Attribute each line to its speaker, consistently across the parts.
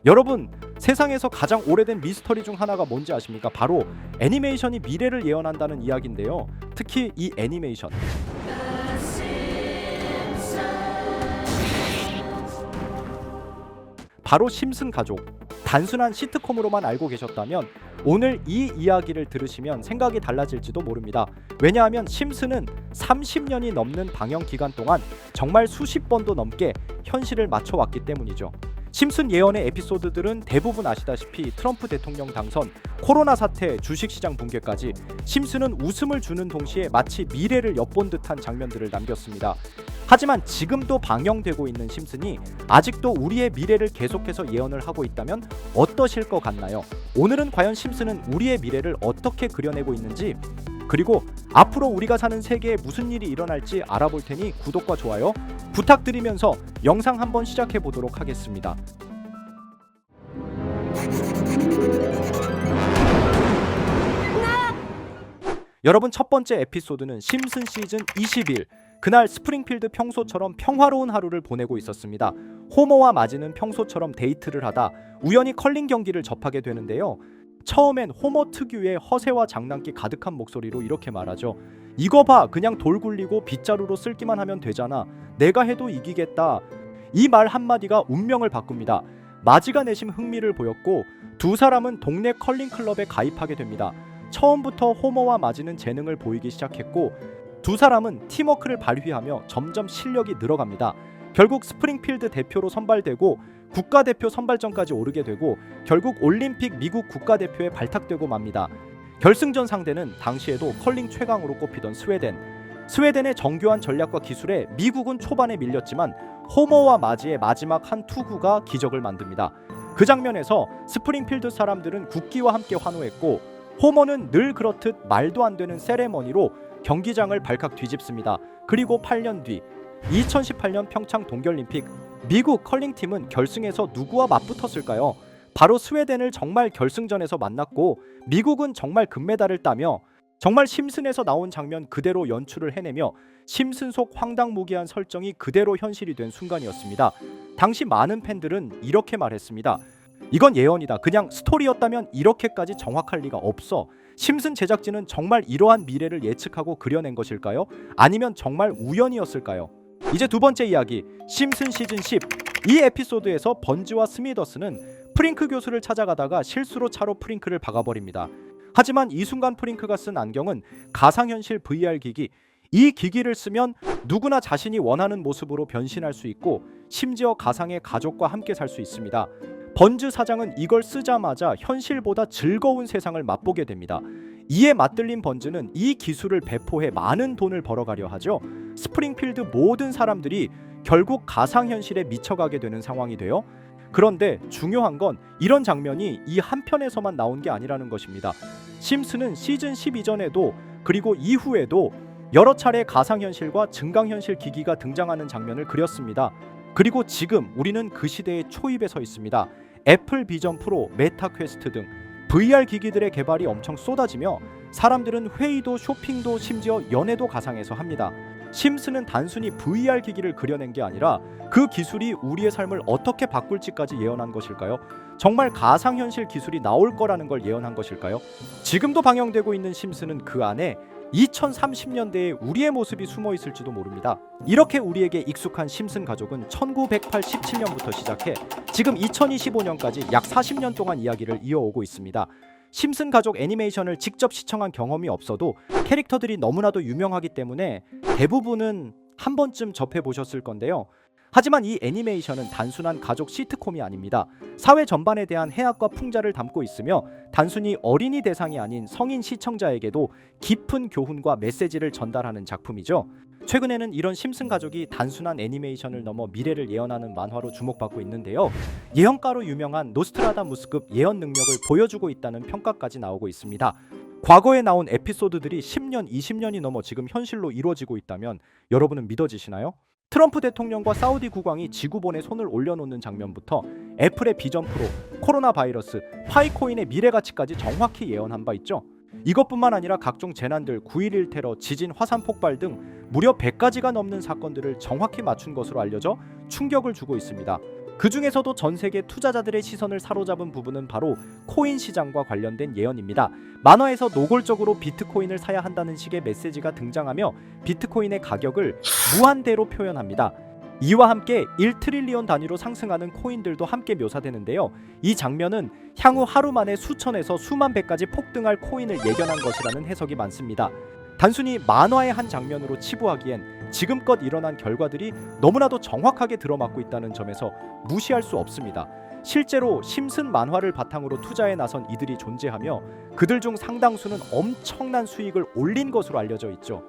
Speaker 1: 여러분, 세상에서 가장 오래된 미스터리 중 하나가 뭔지 아십니까? 바로 애니메이션이 미래를 예언한다는 이야기인데요. 특히 이 애니메이션, 바로 심슨 가족. 단순한 시트콤으로만 알고 계셨다면 오늘 이 이야기를 들으시면 생각이 달라질지도 모릅니다. 왜냐하면 심슨은 30년이 넘는 방영 기간 동안 정말 수십 번도 넘게 현실을 맞춰왔기 때문이죠. 심슨 예언의 에피소드들은 대부분 아시다시피 트럼프 대통령 당선, 코로나 사태, 주식시장 붕괴까지 심슨은 웃음을 주는 동시에 마치 미래를 엿본 듯한 장면들을 남겼습니다. 하지만 지금도 방영되고 있는 심슨이 아직도 우리의 미래를 계속해서 예언을 하고 있다면 어떠실 것 같나요? 오늘은 과연 심슨은 우리의 미래를 어떻게 그려내고 있는지, 그리고 앞으로 우리가 사는 세계에 무슨 일이 일어날지 알아볼 테니 구독과 좋아요 부탁드리면서 영상 한번 시작해 보도록 하겠습니다. 여러분, 첫 번째 에피소드는 심슨 시즌 20일. 그날 스프링필드 평소처럼 평화로운 하루를 보내고 있었습니다. 호머와 마지는 평소처럼 데이트를 하다 우연히 컬링 경기를 접하게 되는데요. 처음엔 호머 특유의 허세와 장난기 가득한 목소리로 이렇게 말하죠. 이거 봐, 그냥 돌 굴리고 빗자루로 쓸기만 하면 되잖아. 내가 해도 이기겠다. 이 말 한마디가 운명을 바꿉니다. 마지가 내심 흥미를 보였고 두 사람은 동네 컬링 클럽에 가입하게 됩니다. 처음부터 호머와 마지는 재능을 보이기 시작했고 두 사람은 팀워크를 발휘하며 점점 실력이 늘어갑니다. 결국 스프링필드 대표로 선발되고 국가대표 선발전까지 오르게 되고 결국 올림픽 미국 국가대표에 발탁되고 맙니다. 결승전 상대는 당시에도 컬링 최강으로 꼽히던 스웨덴. 스웨덴의 정교한 전략과 기술에 미국은 초반에 밀렸지만 호머와 마지의 마지막 한 투구가 기적을 만듭니다. 그 장면에서 스프링필드 사람들은 국기와 함께 환호했고 호머는 늘 그렇듯 말도 안 되는 세레머니로 경기장을 발칵 뒤집습니다. 그리고 8년 뒤 2018년 평창 동계올림픽, 미국 컬링팀은 결승에서 누구와 맞붙었을까요? 바로 스웨덴을 정말 결승전에서 만났고 미국은 정말 금메달을 따며 정말 심슨에서 나온 장면 그대로 연출을 해내며 심슨 속 황당무계한 설정이 그대로 현실이 된 순간이었습니다. 당시 많은 팬들은 이렇게 말했습니다. 이건 예언이다. 그냥 스토리였다면 이렇게까지 정확할 리가 없어. 심슨 제작진은 정말 이러한 미래를 예측하고 그려낸 것일까요? 아니면 정말 우연이었을까요? 이제 두 번째 이야기, 심슨 시즌 10. 이 에피소드에서 번지와 스미더스는 프링크 교수를 찾아가다가 실수로 차로 프링크를 박아버립니다. 하지만 이 순간 프링크가 쓴 안경은 가상현실 VR 기기. 이 기기를 쓰면 누구나 자신이 원하는 모습으로 변신할 수 있고 심지어 가상의 가족과 함께 살 수 있습니다. 번즈 사장은 이걸 쓰자마자 현실보다 즐거운 세상을 맛보게 됩니다. 이에 맞들린 번즈는 이 기술을 배포해 많은 돈을 벌어가려 하죠. 스프링필드 모든 사람들이 결국 가상현실에 미쳐가게 되는 상황이 돼요. 그런데 중요한 건 이런 장면이 이 한 편에서만 나온 게 아니라는 것입니다. 심슨은 시즌 10 이전에도 그리고 이후에도 여러 차례 가상현실과 증강현실 기기가 등장하는 장면을 그렸습니다. 그리고 지금 우리는 그 시대의 초입에 서 있습니다. 애플 비전 프로, 메타 퀘스트 등 VR 기기들의 개발이 엄청 쏟아지며 사람들은 회의도 쇼핑도 심지어 연애도 가상에서 합니다. 심슨은 단순히 VR 기기를 그려낸 게 아니라 그 기술이 우리의 삶을 어떻게 바꿀지까지 예언한 것일까요? 정말 가상현실 기술이 나올 거라는 걸 예언한 것일까요? 지금도 방영되고 있는 심슨은 그 안에 2030년대에 우리의 모습이 숨어 있을지도 모릅니다. 이렇게 우리에게 익숙한 심슨 가족은 1987년부터 시작해 지금 2025년까지 약 40년 동안 이야기를 이어오고 있습니다. 심슨 가족 애니메이션을 직접 시청한 경험이 없어도 캐릭터들이 너무나도 유명하기 때문에 대부분은 한 번쯤 접해보셨을 건데요. 하지만 이 애니메이션은 단순한 가족 시트콤이 아닙니다. 사회 전반에 대한 해악과 풍자를 담고 있으며 단순히 어린이 대상이 아닌 성인 시청자에게도 깊은 교훈과 메시지를 전달하는 작품이죠. 최근에는 이런 심슨 가족이 단순한 애니메이션을 넘어 미래를 예언하는 만화로 주목받고 있는데요. 예언가로 유명한 노스트라다무스급 예언 능력을 보여주고 있다는 평가까지 나오고 있습니다. 과거에 나온 에피소드들이 10년, 20년이 넘어 지금 현실로 이루어지고 있다면 여러분은 믿어지시나요? 트럼프 대통령과 사우디 국왕이 지구본에 손을 올려놓는 장면부터 애플의 비전 프로, 코로나 바이러스, 파이코인의 미래 가치까지 정확히 예언한 바 있죠. 이것뿐만 아니라 각종 재난들, 9.11 테러, 지진, 화산 폭발 등 무려 100가지가 넘는 사건들을 정확히 맞춘 것으로 알려져 충격을 주고 있습니다. 그 중에서도 전 세계 투자자들의 시선을 사로잡은 부분은 바로 코인 시장과 관련된 예언입니다. 만화에서 노골적으로 비트코인을 사야 한다는 식의 메시지가 등장하며 비트코인의 가격을 무한대로 표현합니다. 이와 함께 1트릴리언 단위로 상승하는 코인들도 함께 묘사되는데요. 이 장면은 향후 하루 만에 수천에서 수만 배까지 폭등할 코인을 예견한 것이라는 해석이 많습니다. 단순히 만화의 한 장면으로 치부하기엔 지금껏 일어난 결과들이 너무나도 정확하게 들어맞고 있다는 점에서 무시할 수 없습니다. 실제로 심슨 만화를 바탕으로 투자에 나선 이들이 존재하며 그들 중 상당수는 엄청난 수익을 올린 것으로 알려져 있죠.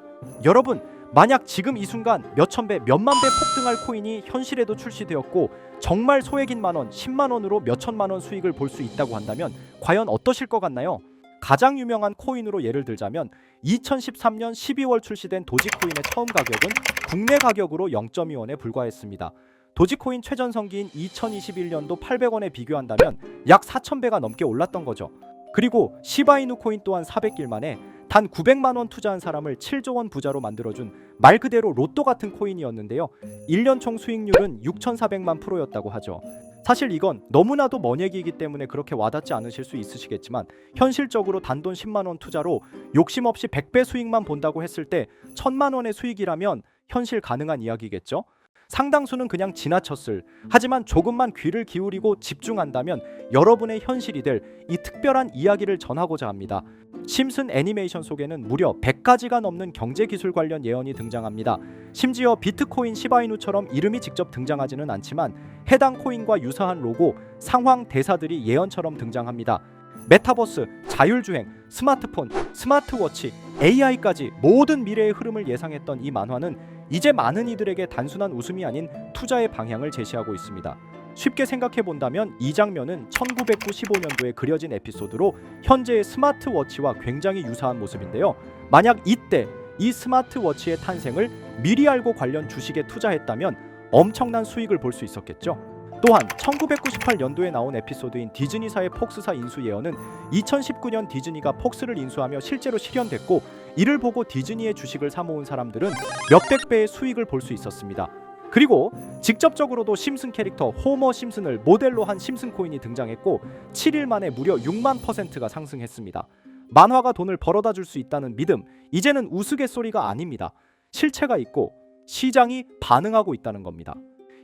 Speaker 1: 여러분, 만약 지금 이 순간 몇천 배, 몇만 배 폭등할 코인이 현실에도 출시되었고 정말 소액인 만원, 10만 원으로 몇천만 원 수익을 볼 수 있다고 한다면 과연 어떠실 것 같나요? 가장 유명한 코인으로 예를 들자면 2013년 12월 출시된 도지코인의 처음 가격은 국내 가격으로 0.2원에 불과했습니다. 도지코인 최전성기인 2021년도 800원에 비교한다면 약 4,000배가 넘게 올랐던 거죠. 그리고 시바이누 코인 또한 400일 만에 단 900만 원 투자한 사람을 7조 원 부자로 만들어준 말 그대로 로또 같은 코인이었는데요. 1년 총 수익률은 6,400만 %였다고 하죠. 사실 이건 너무나도 먼 얘기이기 때문에 그렇게 와닿지 않으실 수 있으시겠지만 현실적으로 단돈 10만 원 투자로 욕심 없이 100배 수익만 본다고 했을 때 1,000만 원의 수익이라면 현실 가능한 이야기겠죠? 상당수는 그냥 지나쳤을, 하지만 조금만 귀를 기울이고 집중한다면 여러분의 현실이 될 이 특별한 이야기를 전하고자 합니다. 심슨 애니메이션 속에는 무려 100가지가 넘는 경제기술 관련 예언이 등장합니다. 심지어 비트코인 시바이누처럼 이름이 직접 등장하지는 않지만 해당 코인과 유사한 로고, 상황, 대사들이 예언처럼 등장합니다. 메타버스, 자율주행, 스마트폰, 스마트워치, AI까지 모든 미래의 흐름을 예상했던 이 만화는 이제 많은 이들에게 단순한 웃음이 아닌 투자의 방향을 제시하고 있습니다. 쉽게 생각해 본다면 이 장면은 1995년도에 그려진 에피소드로 현재의 스마트워치와 굉장히 유사한 모습인데요. 만약 이때 이 스마트워치의 탄생을 미리 알고 관련 주식에 투자했다면 엄청난 수익을 볼 수 있었겠죠. 또한 1998년도에 나온 에피소드인 디즈니사의 폭스사 인수 예언은 2019년 디즈니가 폭스를 인수하며 실제로 실현됐고 이를 보고 디즈니의 주식을 사모은 사람들은 몇백 배의 수익을 볼 수 있었습니다. 그리고 직접적으로도 심슨 캐릭터 호머 심슨을 모델로 한 심슨 코인이 등장했고 7일 만에 무려 6만 %가 상승했습니다. 만화가 돈을 벌어다 줄 수 있다는 믿음, 이제는 우스갯소리가 아닙니다. 실체가 있고 시장이 반응하고 있다는 겁니다.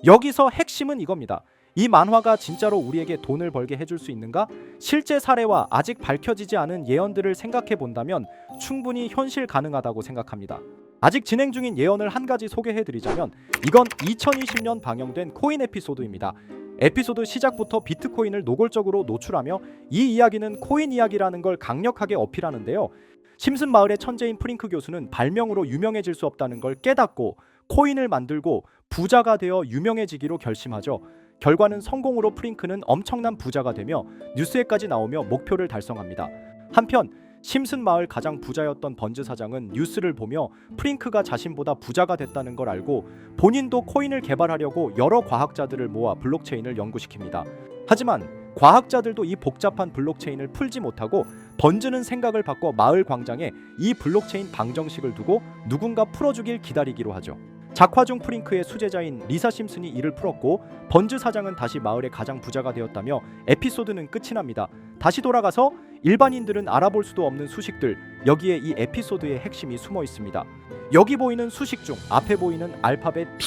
Speaker 1: 여기서 핵심은 이겁니다. 이 만화가 진짜로 우리에게 돈을 벌게 해줄 수 있는가? 실제 사례와 아직 밝혀지지 않은 예언들을 생각해 본다면 충분히 현실 가능하다고 생각합니다. 아직 진행 중인 예언을 한 가지 소개해드리자면 이건 2020년 방영된 코인 에피소드입니다. 에피소드 시작부터 비트코인을 노골적으로 노출하며 이 이야기는 코인 이야기라는 걸 강력하게 어필하는데요. 심슨 마을의 천재인 프링크 교수는 발명으로 유명해질 수 없다는 걸 깨닫고 코인을 만들고 부자가 되어 유명해지기로 결심하죠. 결과는 성공으로 프링크는 엄청난 부자가 되며 뉴스에까지 나오며 목표를 달성합니다. 한편 심슨 마을 가장 부자였던 번즈 사장은 뉴스를 보며 프링크가 자신보다 부자가 됐다는 걸 알고 본인도 코인을 개발하려고 여러 과학자들을 모아 블록체인을 연구시킵니다. 하지만 과학자들도 이 복잡한 블록체인을 풀지 못하고 번즈는 생각을 바꿔 마을 광장에 이 블록체인 방정식을 두고 누군가 풀어주길 기다리기로 하죠. 작화 중 프링크의 수제자인 리사 심슨이 이를 풀었고 번즈 사장은 다시 마을의 가장 부자가 되었다며 에피소드는 끝이 납니다. 다시 돌아가서 일반인들은 알아볼 수도 없는 수식들, 여기에 이 에피소드의 핵심이 숨어 있습니다. 여기 보이는 수식 중 앞에 보이는 알파벳 B,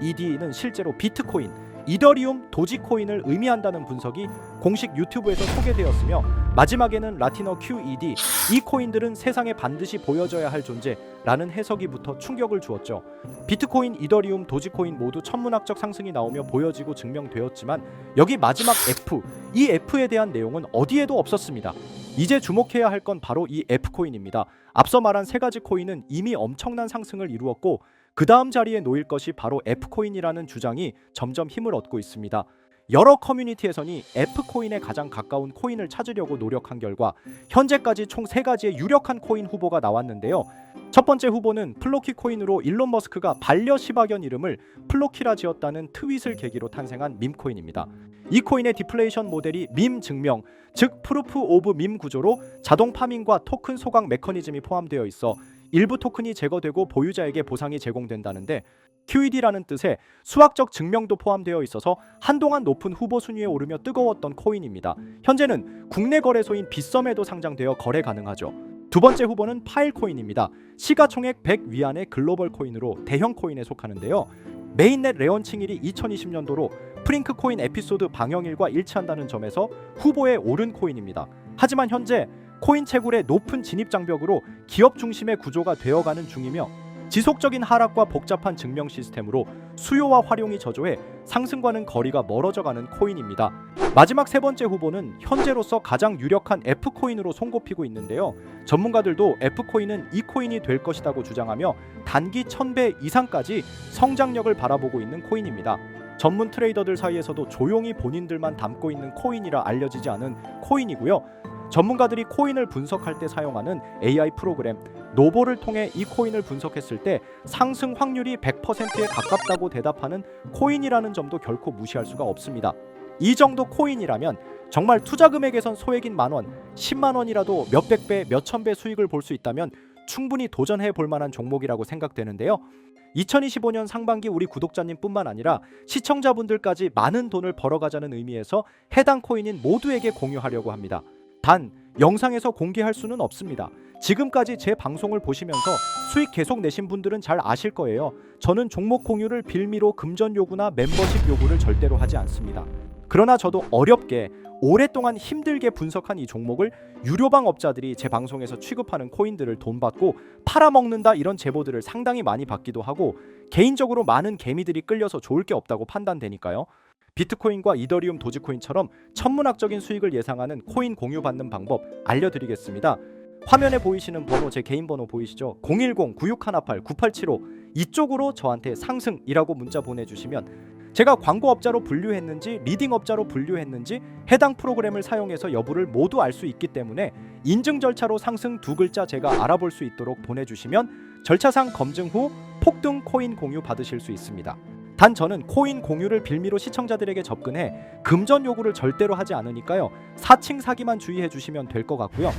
Speaker 1: ED는 실제로 비트코인, 이더리움, 도지코인을 의미한다는 분석이 공식 유튜브에서 소개되었으며 마지막에는 라틴어 QED, 이 코인들은 세상에 반드시 보여져야 할 존재라는 해석이 붙어 충격을 주었죠. 비트코인, 이더리움, 도지코인 모두 천문학적 상승이 나오며 보여지고 증명되었지만 여기 마지막 F, 이 F에 대한 내용은 어디에도 없었습니다. 이제 주목해야 할 건 바로 이 F코인입니다. 앞서 말한 세 가지 코인은 이미 엄청난 상승을 이루었고 그 다음 자리에 놓일 것이 바로 F코인이라는 주장이 점점 힘을 얻고 있습니다. 여러 커뮤니티에서는 F코인에 가장 가까운 코인을 찾으려고 노력한 결과 현재까지 총 3가지의 유력한 코인 후보가 나왔는데요. 첫 번째 후보는 플로키 코인으로 일론 머스크가 반려 시바견 이름을 플로키라 지었다는 트윗을 계기로 탄생한 밈코인입니다. 이 코인의 디플레이션 모델이 밈 증명, 즉 프루프 오브 밈 구조로 자동 파밍과 토큰 소각 메커니즘이 포함되어 있어 일부 토큰이 제거되고 보유자에게 보상이 제공된다는데 QED라는 뜻의 수학적 증명도 포함되어 있어서 한동안 높은 후보 순위에 오르며 뜨거웠던 코인입니다. 현재는 국내 거래소인 빗썸에도 상장되어 거래 가능하죠. 두 번째 후보는 파일코인입니다. 시가총액 100 위안의 글로벌 코인으로 대형 코인에 속하는데요. 메인넷 레언칭일이 2020년도로 프링크 코인 에피소드 방영일과 일치한다는 점에서 후보에 오른 코인입니다. 하지만 현재 코인 채굴의 높은 진입 장벽으로 기업 중심의 구조가 되어가는 중이며 지속적인 하락과 복잡한 증명 시스템으로 수요와 활용이 저조해 상승과는 거리가 멀어져가는 코인입니다. 마지막 세 번째 후보는 현재로서 가장 유력한 F코인으로 손꼽히고 있는데요. 전문가들도 F코인은 이 코인이 될 것이라고 주장하며 단기 1000배 이상까지 성장력을 바라보고 있는 코인입니다. 전문 트레이더들 사이에서도 조용히 본인들만 담고 있는 코인이라 알려지지 않은 코인이고요. 전문가들이 코인을 분석할 때 사용하는 AI 프로그램 노보를 통해 이 코인을 분석했을 때 상승 확률이 100%에 가깝다고 대답하는 코인이라는 점도 결코 무시할 수가 없습니다. 이 정도 코인이라면 정말 투자 금액에선 소액인 만원, 10만 원이라도 몇백 배, 몇천 배 수익을 볼 수 있다면 충분히 도전해 볼 만한 종목이라고 생각되는데요. 2025년 상반기 우리 구독자님뿐만 아니라 시청자분들까지 많은 돈을 벌어가자는 의미에서 해당 코인인 모두에게 공유하려고 합니다. 단 영상에서 공개할 수는 없습니다. 지금까지 제 방송을 보시면서 수익 계속 내신 분들은 잘 아실 거예요. 저는 종목 공유를 빌미로 금전 요구나 멤버십 요구를 절대로 하지 않습니다. 그러나 저도 어렵게 오랫동안 힘들게 분석한 이 종목을 유료방 업자들이 제 방송에서 취급하는 코인들을 돈 받고 팔아먹는다 이런 제보들을 상당히 많이 받기도 하고 개인적으로 많은 개미들이 끌려서 좋을 게 없다고 판단되니까요. 비트코인과 이더리움 도지코인처럼 천문학적인 수익을 예상하는 코인 공유받는 방법 알려드리겠습니다. 화면에 보이시는 번호, 제 개인 번호 보이시죠? 010-9618-9875 이쪽으로 저한테 상승이라고 문자 보내주시면 제가 광고업자로 분류했는지 리딩업자로 분류했는지 해당 프로그램을 사용해서 여부를 모두 알 수 있기 때문에 인증 절차로 상승 두 글자 제가 알아볼 수 있도록 보내주시면 절차상 검증 후 폭등 코인 공유 받으실 수 있습니다. 단 저는 코인 공유를 빌미로 시청자들에게 접근해 금전 요구를 절대로 하지 않으니까요. 사칭 사기만 주의해 주시면 될 것 같고요.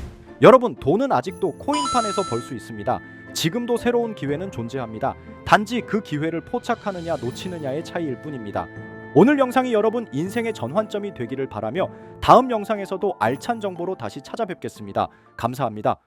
Speaker 1: 여러분 돈은 아직도 코인판에서 벌 수 있습니다. 지금도 새로운 기회는 존재합니다. 단지 그 기회를 포착하느냐 놓치느냐의 차이일 뿐입니다. 오늘 영상이 여러분 인생의 전환점이 되기를 바라며 다음 영상에서도 알찬 정보로 다시 찾아뵙겠습니다. 감사합니다.